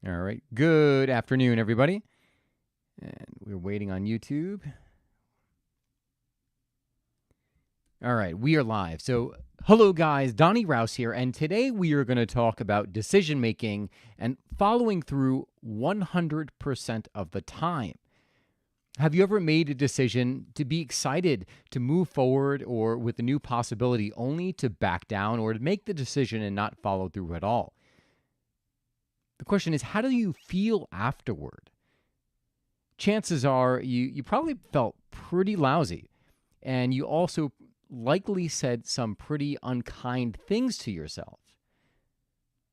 All right. Good afternoon, everybody. And we're waiting on YouTube. All right, we are live. So, hello, guys. Donnie Rouse here. And today we are going to talk about decision making and following through 100% of the time. Have you ever made a decision to be excited to move forward or with a new possibility only to back down or to make the decision and not follow through at all? The question is, how do you feel afterward? Chances are you probably felt pretty lousy, and you also likely said some pretty unkind things to yourself.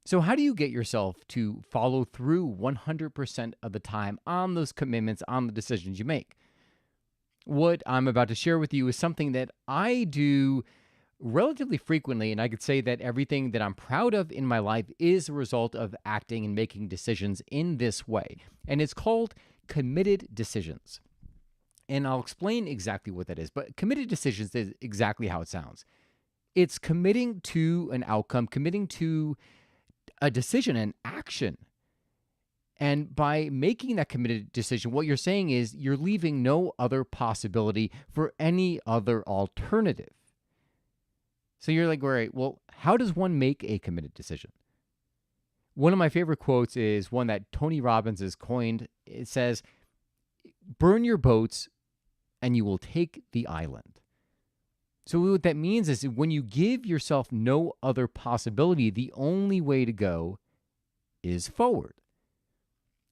So, how do you get yourself to follow through 100% of the time on those commitments, on the decisions you make? What I'm about to share with you is something that I do relatively frequently, and I could say that everything that I'm proud of in my life is a result of acting and making decisions in this way. And it's called committed decisions. And I'll explain exactly what that is. But committed decisions is exactly how it sounds. It's committing to an outcome, committing to a decision, an action. And by making that committed decision, what you're saying is you're leaving no other possibility for any other alternative. So you're like, all right, well, how does one make a committed decision? One of my favorite quotes is one that Tony Robbins has coined. It says, burn your boats and you will take the island. So what that means is when you give yourself no other possibility, the only way to go is forward.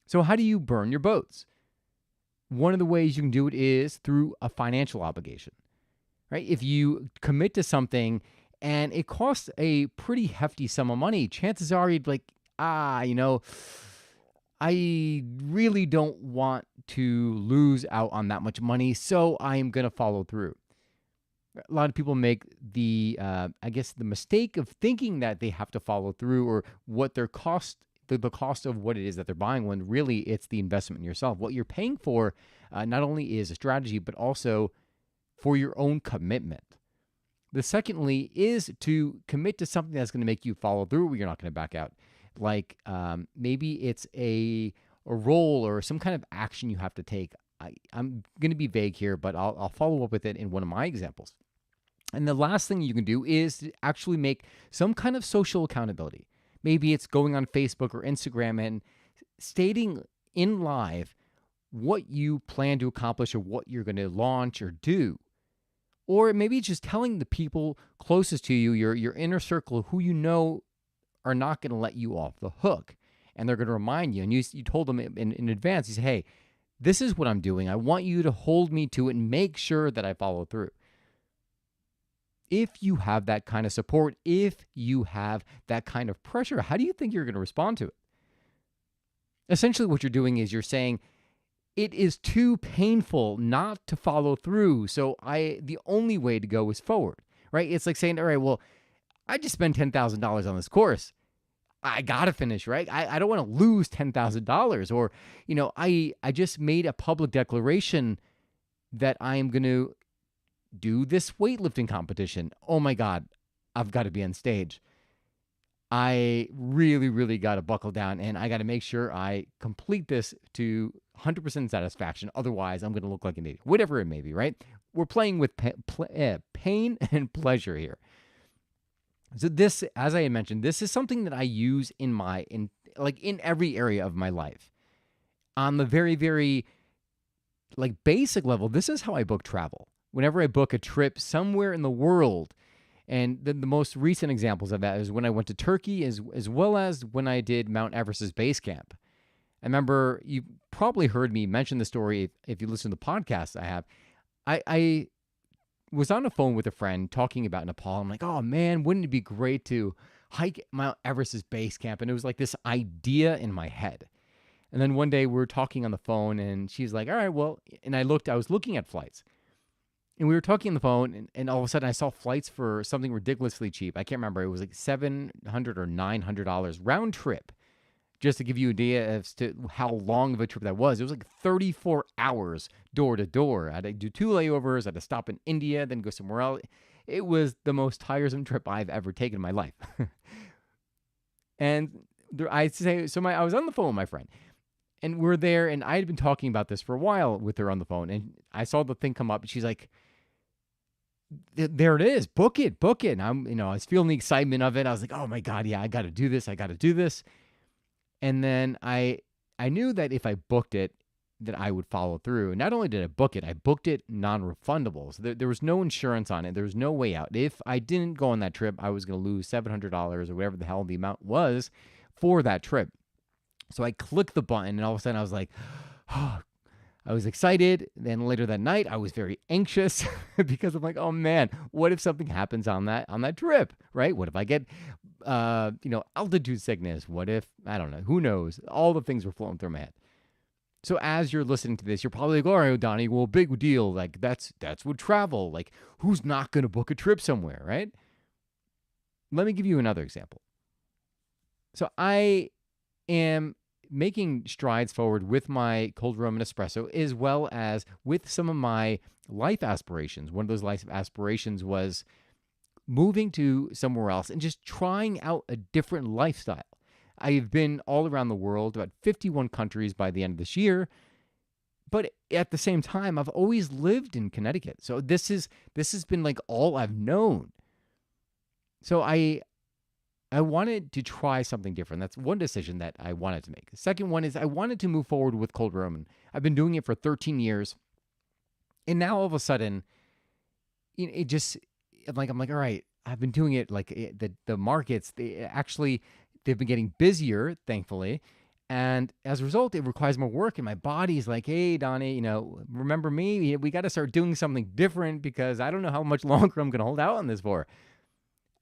So how do you burn your boats? One of the ways you can do it is through a financial obligation, right? If you commit to something and it costs a pretty hefty sum of money, chances are you'd be like, I really don't want to lose out on that much money, so I am going to follow through. A lot of people make the mistake of thinking that they have to follow through or what their cost, the cost of what it is that they're buying, when really it's the investment in yourself. What you're paying for not only is a strategy, but also for your own commitment. The secondly is to commit to something that's going to make you follow through where you're not going to back out. Like maybe it's a role or some kind of action you have to take. I'm going to be vague here, but I'll follow up with it in one of my examples. And the last thing you can do is to actually make some kind of social accountability. Maybe it's going on Facebook or Instagram and stating in live what you plan to accomplish or what you're going to launch or do. Or maybe it's just telling the people closest to you, your inner circle, who you know are not going to let you off the hook. And they're going to remind you. And you told them in advance, you say, hey, this is what I'm doing. I want you to hold me to it and make sure that I follow through. If you have that kind of support, if you have that kind of pressure, how do you think you're going to respond to it? Essentially, what you're doing is you're saying, it is too painful not to follow through. So the only way to go is forward, right? It's like saying, all right, well, I just spent $10,000 on this course. I got to finish, right? I don't want to lose $10,000. Or, I just made a public declaration that I am going to do this weightlifting competition. Oh my God, I've got to be on stage. I really, really got to buckle down and I got to make sure I complete this to 100% satisfaction. Otherwise, I'm going to look like an idiot, whatever it may be, right? We're playing with pain and pleasure here. So this, as I had mentioned, this is something that I use in every area of my life. On the very, very basic level, this is how I book travel. Whenever I book a trip somewhere in the world, and the most recent examples of that is when I went to Turkey, as well as when I did Mount Everest's base camp. I remember you probably heard me mention the story if you listen to the podcast I have. I was on the phone with a friend talking about Nepal. I'm like, oh man, wouldn't it be great to hike Mount Everest's base camp? And it was like this idea in my head. And then one day we were talking on the phone and she's like, all right, well, and I was looking at flights. And we were talking on the phone, and all of a sudden I saw flights for something ridiculously cheap. I can't remember. It was like $700 or $900 round trip. Just to give you an idea as to how long of a trip that was. It was like 34 hours door to door. I had to do 2 layovers. I had to stop in India, then go somewhere else. It was the most tiresome trip I've ever taken in my life. And I say so. I was on the phone with my friend, and we're there, and I had been talking about this for a while with her on the phone, and I saw the thing come up, and she's like, "There it is, book it, book it." And I was feeling the excitement of it. I was like, "Oh my god, yeah, I got to do this. I got to do this." And then I knew that if I booked it, that I would follow through. And not only did I book it, I booked it non-refundable. So there was no insurance on it. There was no way out. If I didn't go on that trip, I was going to lose $700 or whatever the hell the amount was for that trip. So I clicked the button, and all of a sudden I was like, oh, I was excited. Then later that night, I was very anxious because I'm like, oh man, what if something happens on that trip, right? What if I get, altitude sickness? What if, I don't know, who knows? All the things were flowing through my head. So as you're listening to this, you're probably like, all right, Donnie, well, big deal. Like that's with travel. Like who's not going to book a trip somewhere, right? Let me give you another example. So I am making strides forward with my cold Roman espresso, as well as with some of my life aspirations. One of those life aspirations was moving to somewhere else and just trying out a different lifestyle. I've been all around the world, about 51 countries by the end of this year. But at the same time, I've always lived in Connecticut. So this has been like all I've known. So I wanted to try something different. That's one decision that I wanted to make. The second one is I wanted to move forward with cold Roman. I've been doing it for 13 years. And now all of a sudden, it just, I'm like, all right, I've been doing it like the markets, they've been getting busier, thankfully. And as a result, it requires more work. And my body's like, hey, Donnie, remember me? We got to start doing something different because I don't know how much longer I'm going to hold out on this for.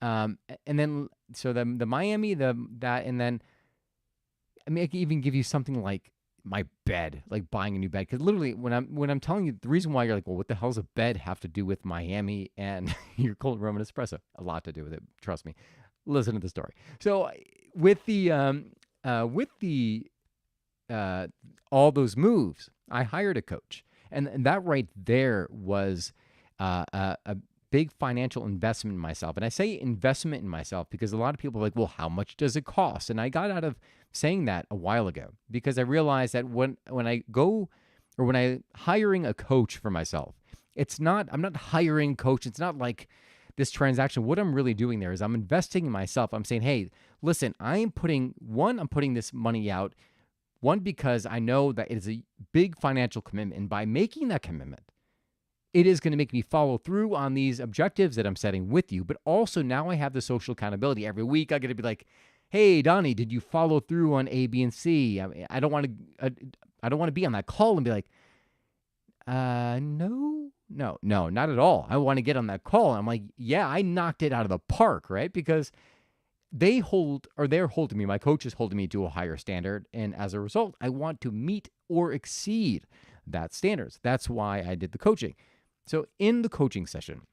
And then, so the Miami, and then, I mean, I can even give you something like my bed, like buying a new bed. Because literally, when I'm telling you, the reason why you're like, well, what the hell's a bed have to do with Miami and your cold Roman espresso? A lot to do with it. Trust me. Listen to the story. So with the all those moves, I hired a coach, and that right there was a big financial investment in myself. And I say investment in myself because a lot of people are like, well, how much does it cost? And I got out of saying that a while ago because I realized that when I hiring a coach for myself, I'm not hiring a coach. It's not like this transaction. What I'm really doing there is I'm investing in myself. I'm saying, hey, listen, I'm putting this money out, one, because I know that it is a big financial commitment. And by making that commitment, it is going to make me follow through on these objectives that I'm setting with you. But also now I have the social accountability. Every week I get to be like, hey, Donnie, did you follow through on A, B, and C? I mean, I don't want to be on that call and be like, no, not at all. I want to get on that call. And I'm like, yeah, I knocked it out of the park, right? Because they're holding me, my coach is holding me to a higher standard. And as a result, I want to meet or exceed that standards. That's why I did the coaching. So in the coaching session,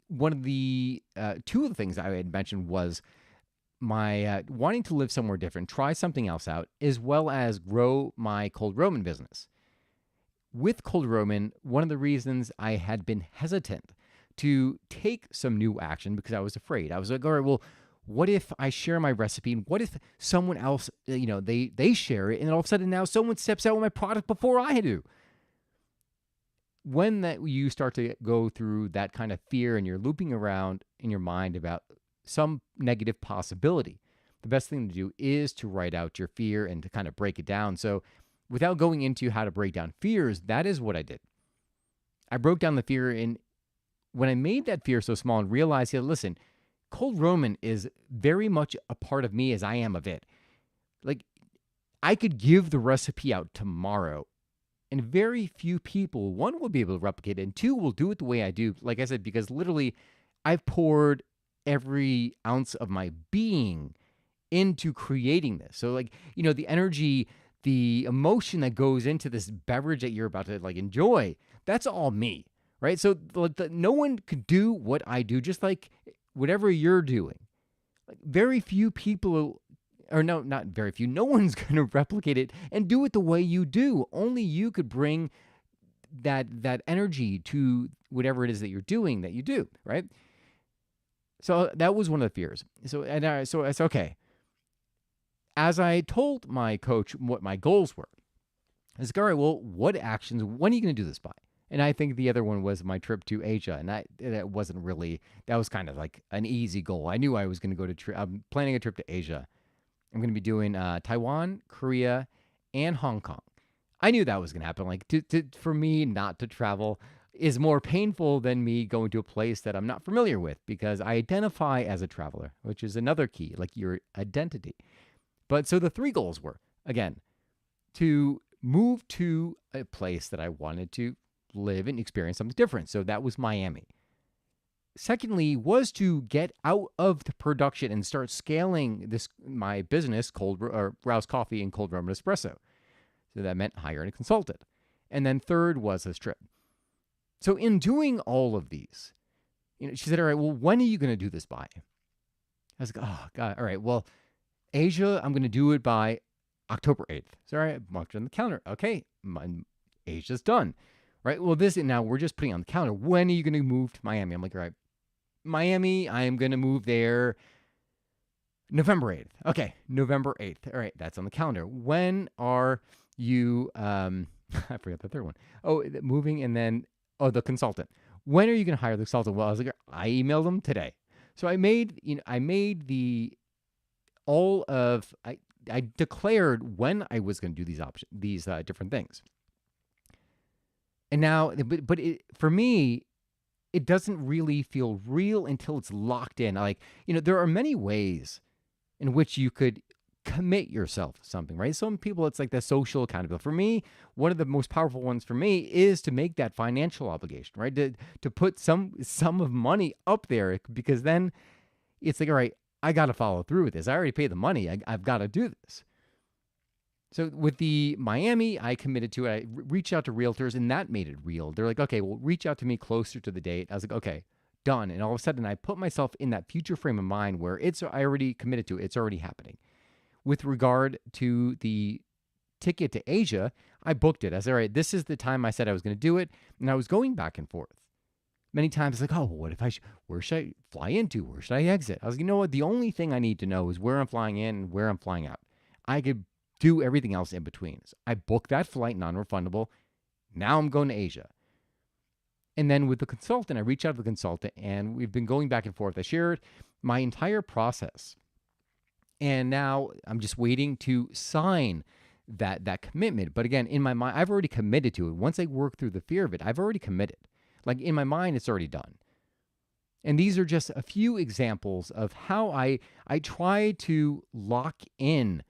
one of the two of the things I had mentioned was my wanting to live somewhere different, try something else out, as well as grow my cold Roman business. With cold Roman, one of the reasons I had been hesitant to take some new action because I was afraid. I was like, all right, well, what if I share my recipe? And what if someone else, they share it, and all of a sudden now someone steps out with my product before I do? When you start to go through that kind of fear and you're looping around in your mind about some negative possibility, the best thing to do is to write out your fear and to kind of break it down. So without going into how to break down fears, that is what I did. I broke down the fear, and when I made that fear so small and realized, yeah, listen, cold Roman is very much a part of me as I am of it. Like, I could give the recipe out tomorrow, and very few people, one, will be able to replicate it, and two, will do it the way I do. Like I said, because literally, I've poured every ounce of my being into creating this. So, like, the energy, the emotion that goes into this beverage that you're about to like enjoy, that's all me, right? So no one could do what I do, just like whatever you're doing. Like, very few people, or no, not very few, no one's going to replicate it and do it the way you do. Only you could bring that energy to whatever it is that you're doing, that you do, right? So that was one of the fears. So I said, okay, as I told my coach what my goals were, I was like, all right, well, what actions, when are you going to do this by? And I think the other one was my trip to Asia. And that wasn't really, that was kind of like an easy goal. I knew I was going to I'm planning a trip to Asia. I'm going to be doing Taiwan, Korea, and Hong Kong. I knew that was going to happen. Like, for me not to travel is more painful than me going to a place that I'm not familiar with, because I identify as a traveler, which is another key, like your identity. But so the three goals were, again, to move to a place that I wanted to live and experience something different. So that was Miami. Secondly, was to get out of the production and start scaling my business, Rouse Coffee and Cold Rum Espresso. So that meant hiring a consultant. And then third was this trip. So in doing all of these, she said, all right, well, when are you going to do this by? I was like, oh, God, all right, well, Asia, I'm going to do it by October 8th. So, all right, marked it on the calendar. Okay, Asia's done. Right, well, now we're just putting on the calendar. When are you going to move to Miami? I'm like, all right, Miami, I am going to move there November 8th. Okay, November 8th. All right, that's on the calendar. When are you, I forgot the third one. Oh, moving, and then, the consultant. When are you going to hire the consultant? Well, I was like, I emailed them today. So I declared when I was going to do these different things. And now, for me, it doesn't really feel real until it's locked in. Like, there are many ways in which you could commit yourself to something, right? Some people, it's like the social accountability. For me, one of the most powerful ones for me is to make that financial obligation, right? To put some sum of money up there, because then it's like, all right, I got to follow through with this. I already paid the money. I've got to do this. So with the Miami, I committed to it. I reached out to realtors, and that made it real. They're like, okay, well, reach out to me closer to the date. I was like, okay, done. And all of a sudden, I put myself in that future frame of mind where I already committed to it. It's already happening. With regard to the ticket to Asia, I booked it. I said, all right, this is the time I said I was going to do it. And I was going back and forth. Many times, like, oh, well, what if where should I fly into? Where should I exit? I was like, you know what? The only thing I need to know is where I'm flying in and where I'm flying out. I could do everything else in between. So I booked that flight, non-refundable. Now I'm going to Asia. And then with the consultant, I reached out to the consultant, and we've been going back and forth. I shared my entire process. And now I'm just waiting to sign that commitment. But again, in my mind, I've already committed to it. Once I work through the fear of it, I've already committed. Like, in my mind, it's already done. And these are just a few examples of how I try to lock in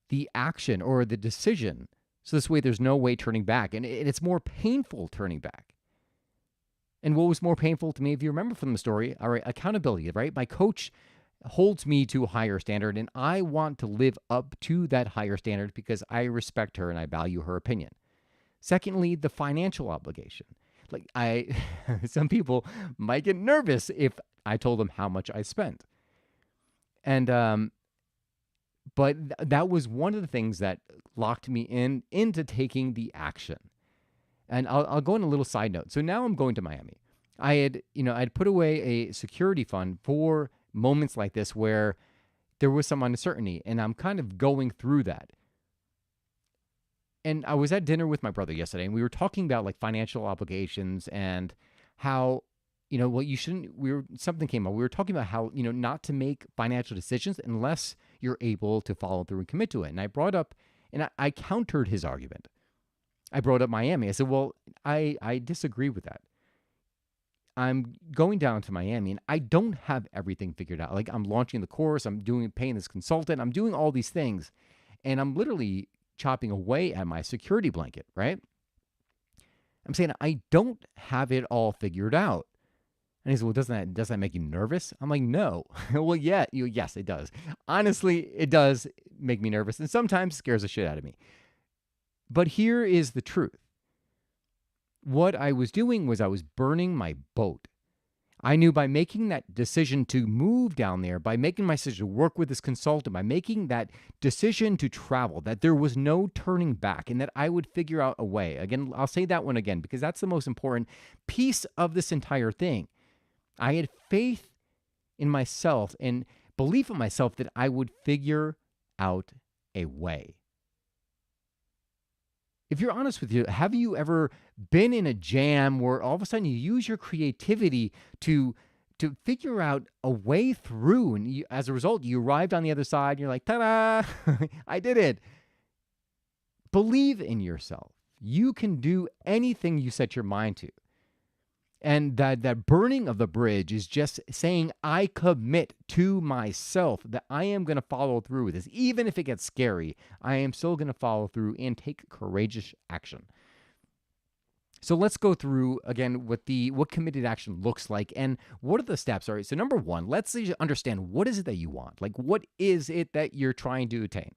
the action or the decision. So this way there's no way turning back. And it's more painful turning back. And what was more painful to me, if you remember from the story, all right, accountability, right? My coach holds me to a higher standard, and I want to live up to that higher standard because I respect her and I value her opinion. Secondly, the financial obligation. Like, some people might get nervous if I told them how much I spent. And, but that was one of the things that locked me into taking the action. And I'll go on a little side note. So now I'm going to Miami. I'd put away a security fund for moments like this where there was some uncertainty, and I'm kind of going through that. And I was at dinner with my brother yesterday, and we were talking about like financial obligations and how, something came up. We were talking about how, not to make financial decisions unless you're able to follow through and commit to it. And I brought up, and I countered his argument. I brought up Miami. I said, well, I disagree with that. I'm going down to Miami, and I don't have everything figured out. Like, I'm launching the course, I'm paying this consultant, I'm doing all these things, and I'm literally chopping away at my security blanket, right? I'm saying I don't have it all figured out. And he said, well, doesn't that make you nervous? I'm like, no. Well, yeah, yes, it does. Honestly, it does make me nervous, and sometimes scares the shit out of me. But here is the truth. What I was doing was I was burning my boat. I knew by making that decision to move down there, by making my decision to work with this consultant, by making that decision to travel, that there was no turning back and that I would figure out a way. Again, I'll say that one again because that's the most important piece of this entire thing. I had faith in myself and belief in myself that I would figure out a way. If you're honest with you, have you ever been in a jam where all of a sudden you use your creativity to figure out a way through, and as a result, you arrived on the other side, and you're like, ta-da, I did it. Believe in yourself. You can do anything you set your mind to. And that burning of the bridge is just saying, I commit to myself that I am going to follow through with this. Even if it gets scary, I am still going to follow through and take courageous action. So let's go through again what committed action looks like and what are the steps. All right. So number one, let's understand, what is it that you want? Like, what is it that you're trying to attain?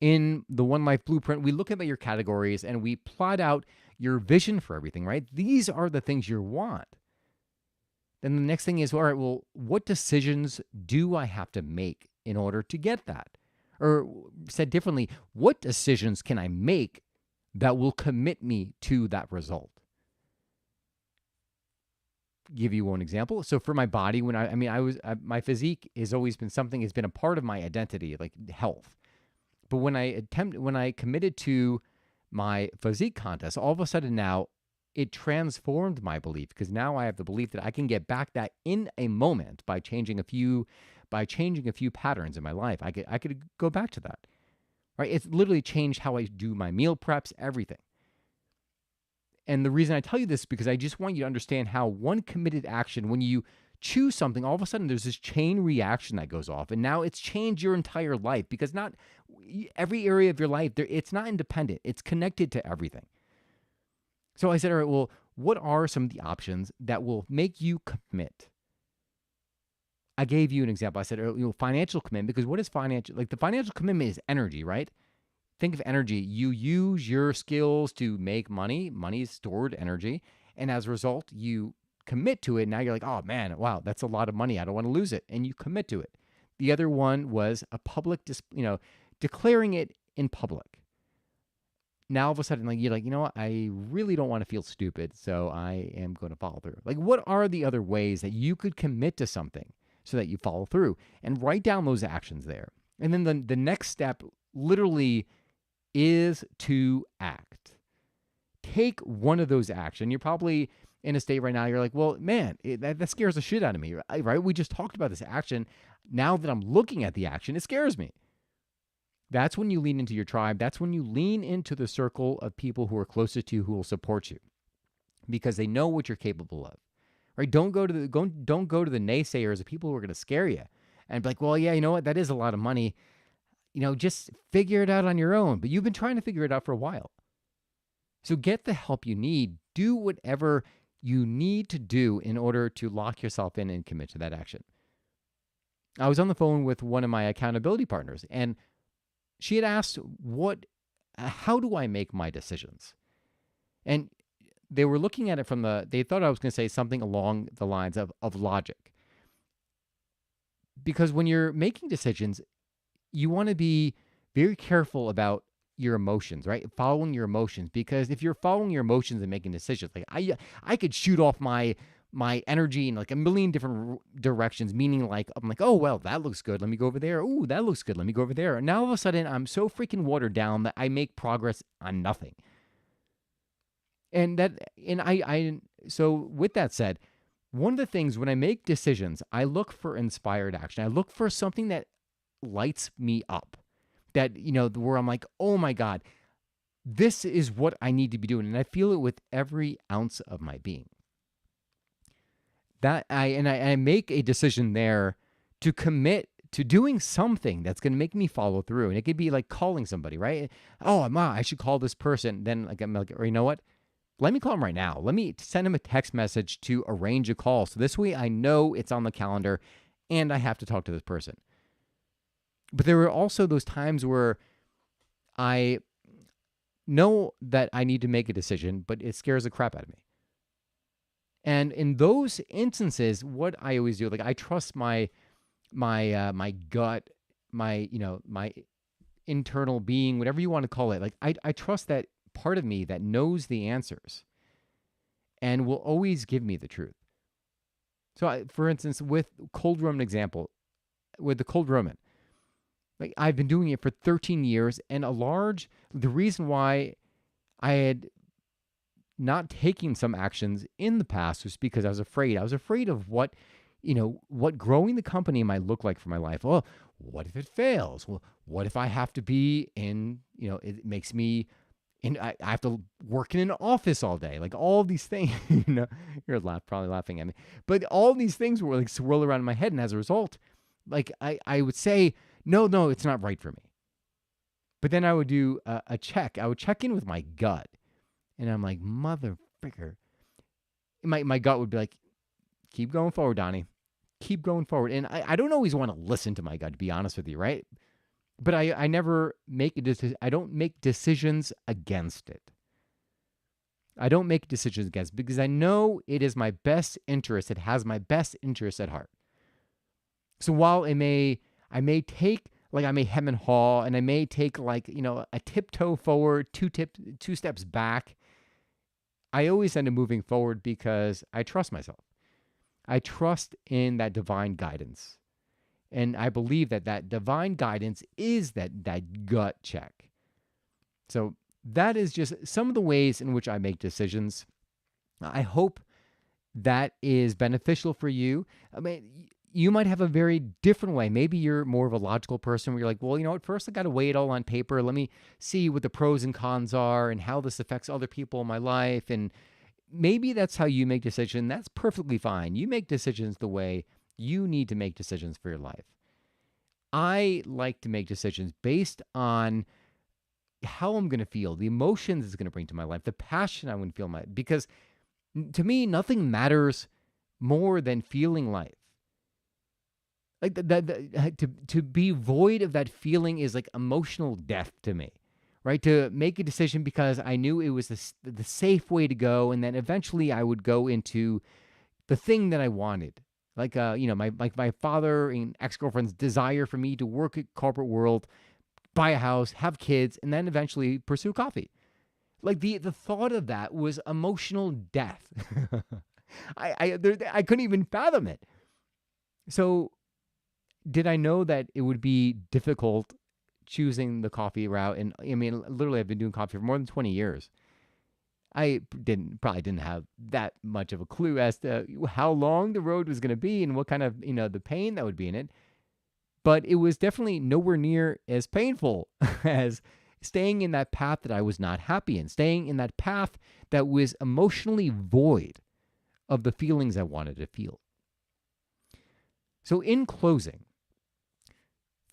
In the One Life Blueprint, we look at your categories and we plot out your vision for everything, right? These are the things you want. Then the next thing is, all right, well, what decisions do I have to make in order to get that? Or said differently, what decisions can I make that will commit me to that result? Give you one example. So for my body, when my physique has always been something, has been a part of my identity, like health. But when I committed to my physique contest, all of a sudden now it transformed my belief, because now I have the belief that I can get back that in a moment by changing a few patterns in my life. I could go back to that. Right? It's literally changed how I do my meal preps, everything. And the reason I tell you this is because I just want you to understand how one committed action, when you choose something, all of a sudden there's this chain reaction that goes off, and now it's changed your entire life, because not every area of your life, it's not independent. It's connected to everything. So I said, all right, well, what are some of the options that will make you commit? I gave you an example. I said, financial commitment, because what is financial? Like, the financial commitment is energy, right? Think of energy. You use your skills to make money. Money is stored energy. And as a result, you commit to it. Now you're like, oh man, wow, that's a lot of money. I don't want to lose it. And you commit to it. The other one was a public, declaring it in public. Now all of a sudden, like, you're like, you know what? I really don't want to feel stupid, so I am going to follow through. Like, what are the other ways that you could commit to something so that you follow through? And write down those actions there. And then the next step literally is to act. Take one of those actions. You're probably in a state right now, you're like, well, man, that scares the shit out of me, right? We just talked about this action. Now that I'm looking at the action, it scares me. That's when you lean into your tribe. That's when you lean into the circle of people who are closest to you, who will support you, because they know what you're capable of, right? Don't go to the naysayers, the people who are going to scare you and be like, well, yeah, you know what? That is a lot of money. Just figure it out on your own. But you've been trying to figure it out for a while. So get the help you need. Do whatever you need to do in order to lock yourself in and commit to that action. I was on the phone with one of my accountability partners, and she had asked, how do I make my decisions? And they were looking at it they thought I was going to say something along the lines of logic. Because when you're making decisions, you want to be very careful about your emotions, right? Following your emotions, because if you're following your emotions and making decisions, like I could shoot off my energy in like a million different directions, meaning like, I'm like, oh, well, that looks good. Let me go over there. Oh, that looks good. Let me go over there. And now all of a sudden I'm so freaking watered down that I make progress on nothing. So with that said, one of the things when I make decisions, I look for inspired action. I look for something that lights me up, that, where I'm like, oh my God, this is what I need to be doing. And I feel it with every ounce of my being. That I make a decision there to commit to doing something that's going to make me follow through. And it could be like calling somebody, right? Oh, I should call this person. Then I'm like, or you know what? Let me call him right now. Let me send him a text message to arrange a call. So this way I know it's on the calendar and I have to talk to this person. But there were also those times where I know that I need to make a decision, but it scares the crap out of me. And in those instances, what I always do, like, I trust my gut, my internal being, whatever you want to call it. Like, I trust that part of me that knows the answers and will always give me the truth. So, for instance, with the cold Roman, Like I've been doing it for 13 years, and the reason why I had not taking some actions in the past was because I was afraid. I was afraid of what growing the company might look like for my life. Well, what if it fails? Well, what if I have to be in, it makes me, and I have to work in an office all day. Like all these things, you're probably laughing at me, but all these things were like swirl around in my head. And as a result, like I would say, no, it's not right for me. But then I would do a check. I would check in with my gut. And I'm like, mother fricker. My gut would be like, keep going forward, Donnie. Keep going forward. And I don't always want to listen to my gut, to be honest with you, right? But I never make a decision. I don't make decisions against it. I don't make decisions against it because I know it is my best interest. It has my best interest at heart. So while I may take, like I may hem and haw, and I may take like, a tiptoe forward, two steps back, I always end up moving forward because I trust myself. I trust in that divine guidance. And I believe that divine guidance is that gut check. So that is just some of the ways in which I make decisions. I hope that is beneficial for you. I mean, you might have a very different way. Maybe you're more of a logical person where you're like, well, at first I got to weigh it all on paper. Let me see what the pros and cons are and how this affects other people in my life. And maybe that's how you make decisions. That's perfectly fine. You make decisions the way you need to make decisions for your life. I like to make decisions based on how I'm going to feel, the emotions it's going to bring to my life, the passion I want to feel because to me, nothing matters more than feeling life. Like to be void of that feeling is like emotional death to me, right? To make a decision because I knew it was the safe way to go, and then eventually I would go into the thing that I wanted. Like my father and ex-girlfriend's desire for me to work at corporate world, buy a house, have kids, and then eventually pursue coffee. Like the thought of that was emotional death. I couldn't even fathom it. So did I know that it would be difficult choosing the coffee route? And I mean, literally, I've been doing coffee for more than 20 years. I probably didn't have that much of a clue as to how long the road was going to be and what kind of, the pain that would be in it. But it was definitely nowhere near as painful as staying in that path that I was not happy in, staying in that path that was emotionally void of the feelings I wanted to feel. So in closing,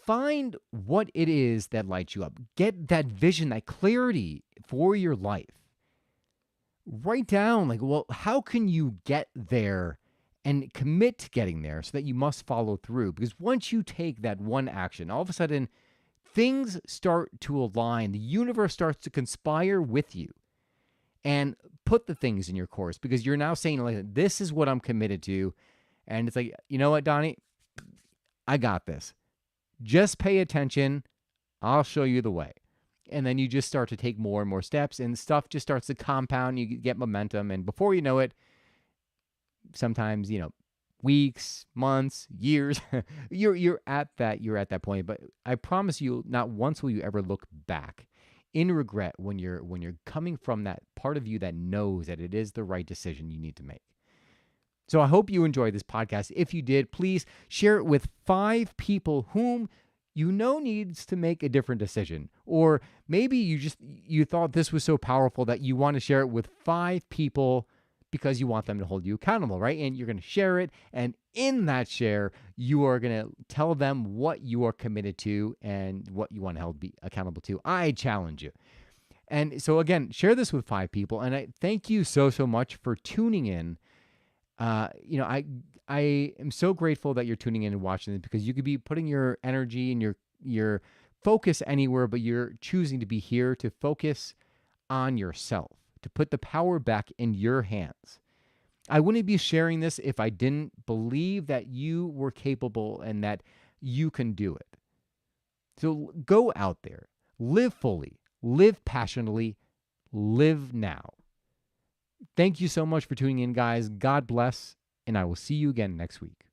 find what it is that lights you up. Get that vision, that clarity for your life. Write down, like, well, how can you get there and commit to getting there so that you must follow through? Because once you take that one action, all of a sudden, things start to align. The universe starts to conspire with you and put the things in your course because you're now saying, like, this is what I'm committed to. And it's like, you know what, Donnie? I got this. Just pay attention. I'll show you the way. And then you just start to take more and more steps and stuff just starts to compound. You get momentum. And before you know it, sometimes, weeks, months, years, you're at that point. But I promise you, not once will you ever look back in regret when you're coming from that part of you that knows that it is the right decision you need to make. So I hope you enjoyed this podcast. If you did, please share it with 5 people whom needs to make a different decision. Or maybe you thought this was so powerful that you want to share it with 5 people because you want them to hold you accountable, right? And you're going to share it. And in that share, you are going to tell them what you are committed to and what you want to be accountable to. I challenge you. And so again, share this with 5 people. And I thank you so much for tuning in. I am so grateful that you're tuning in and watching this because you could be putting your energy and your focus anywhere, but you're choosing to be here to focus on yourself, to put the power back in your hands. I wouldn't be sharing this if I didn't believe that you were capable and that you can do it. So go out there, live fully, live passionately, live now. Thank you so much for tuning in, guys. God bless, and I will see you again next week.